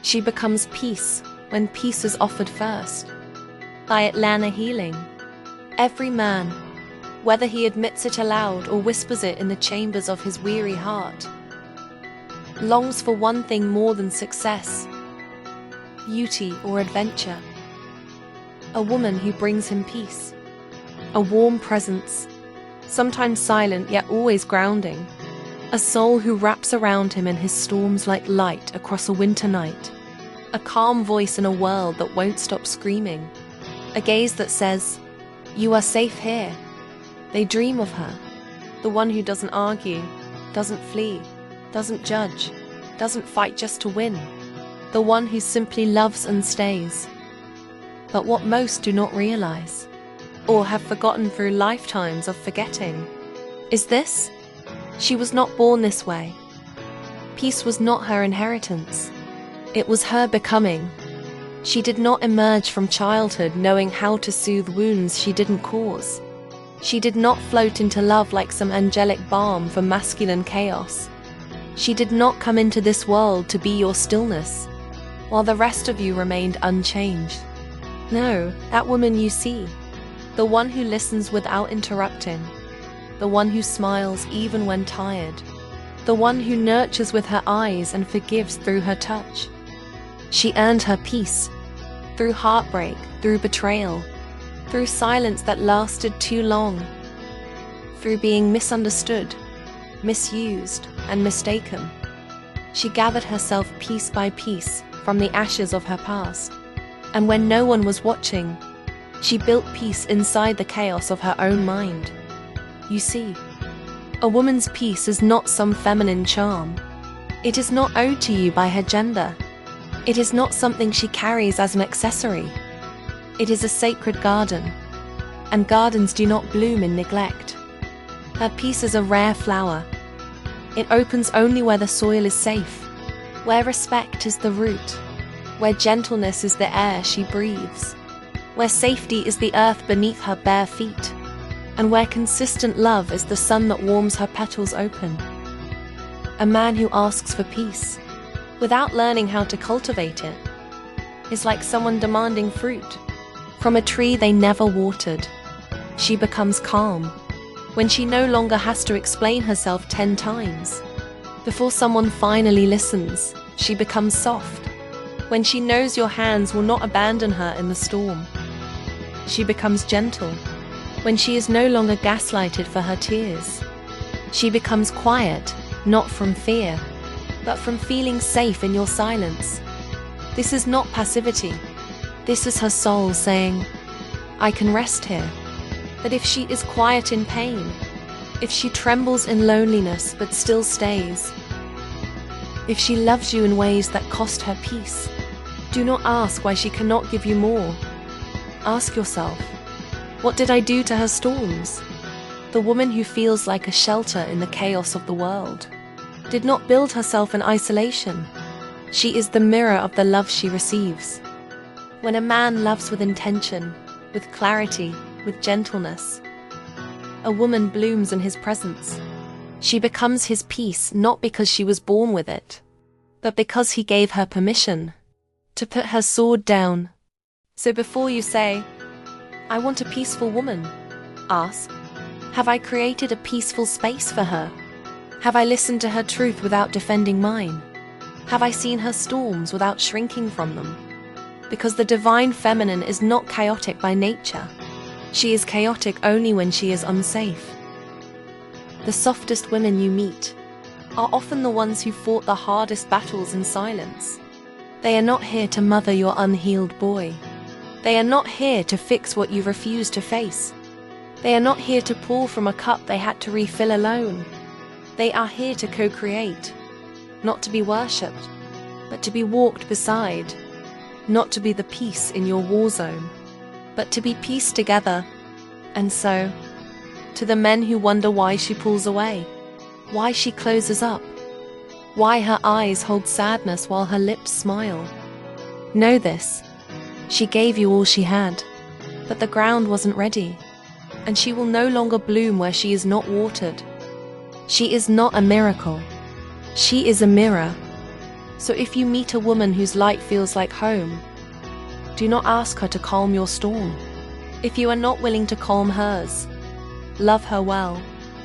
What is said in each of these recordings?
She becomes peace when peace is offered first. By Atlanna Healing. Every man, whether he admits it aloud or whispers it in the chambers of his weary heart, longs for one thing more than success, beauty or adventure. A woman who brings him peace, a warm presence, sometimes silent yet always grounding, a soul who wraps around him in his storms like light across a winter night, a calm voice in a world that won't stop screaming, a gaze that says, "You are safe here." They dream of her, the one who doesn't argue, doesn't flee, doesn't judge, doesn't fight just to win, the one who simply loves and stays. But what most do not realize, or have forgotten through lifetimes of forgetting, is this: she was not born this way. Peace was not her inheritance. It was her becoming. She did not emerge from childhood knowing how to soothe wounds she didn't cause. She did not float into love like some angelic balm for masculine chaos. She did not come into this world to be your stillness, while the rest of you remained unchanged. No, that woman you see, the one who listens without interrupting, the one who smiles even when tired, the one who nurtures with her eyes and forgives through her touch. She earned her peace, through heartbreak, through betrayal, through silence that lasted too long, through being misunderstood, misused, and mistaken. She gathered herself piece by piece from the ashes of her past, and when no one was watching, she built peace inside the chaos of her own mind. You see, a woman's peace is not some feminine charm. It is not owed to you by her gender. It is not something she carries as an accessory. It is a sacred garden, and gardens do not bloom in neglect. Her peace is a rare flower. It opens only where the soil is safe, where respect is the root, where gentleness is the air she breathes, where safety is the earth beneath her bare feet, and where consistent love is the sun that warms her petals open. A man who asks for peace, without learning how to cultivate it, is like someone demanding fruit from a tree they never watered. She becomes calm when she no longer has to explain herself 10 times. Before someone finally listens, she becomes soft. When she knows your hands will not abandon her in the storm, she becomes gentle. When she is no longer gaslighted for her tears, she becomes quiet, not from fear, but from feeling safe in your silence. This is not passivity. This is her soul saying, "I can rest here." But if she is quiet in pain, if she trembles in loneliness but still stays, if she loves you in ways that cost her peace, do not ask why she cannot give you more. Ask yourself, what did I do to her storms? The woman who feels like a shelter in the chaos of the world did not build herself in isolation. She is the mirror of the love she receives. When a man loves with intention, with clarity, with gentleness, a woman blooms in his presence. She becomes his peace not because she was born with it, but because he gave her permission to put her sword down. So before you say, "I want a peaceful woman," ask, have I created a peaceful space for her? Have I listened to her truth without defending mine? Have I seen her storms without shrinking from them? Because the divine feminine is not chaotic by nature. She is chaotic only when she is unsafe. The softest women you meet are often the ones who fought the hardest battles in silence. They are not here to mother your unhealed boy. They are not here to fix what you refuse to face. They are not here to pour from a cup they had to refill alone. They are here to co-create, not to be worshipped, but to be walked beside, not to be the peace in your war zone, but to be peace together. And so, to the men who wonder why she pulls away, why she closes up, why her eyes hold sadness while her lips smile, know this: she gave you all she had, but the ground wasn't ready, and she will no longer bloom where she is not watered. She is not a miracle. She is a mirror. So if you meet a woman whose light feels like home, do not ask her to calm your storm. If you are not willing to calm hers, love her well,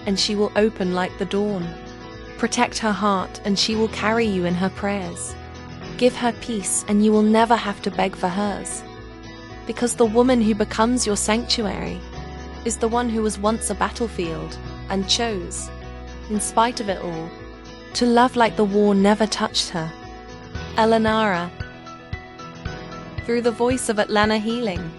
and she will open like the dawn. Protect her heart, and she will carry you in her prayers. Give her peace, and you will never have to beg for hers. Because the woman who becomes your sanctuary is the one who was once a battlefield and chose, in spite of it all, to love like the war never touched her. Atlanna, through the voice of Atlanna Healing.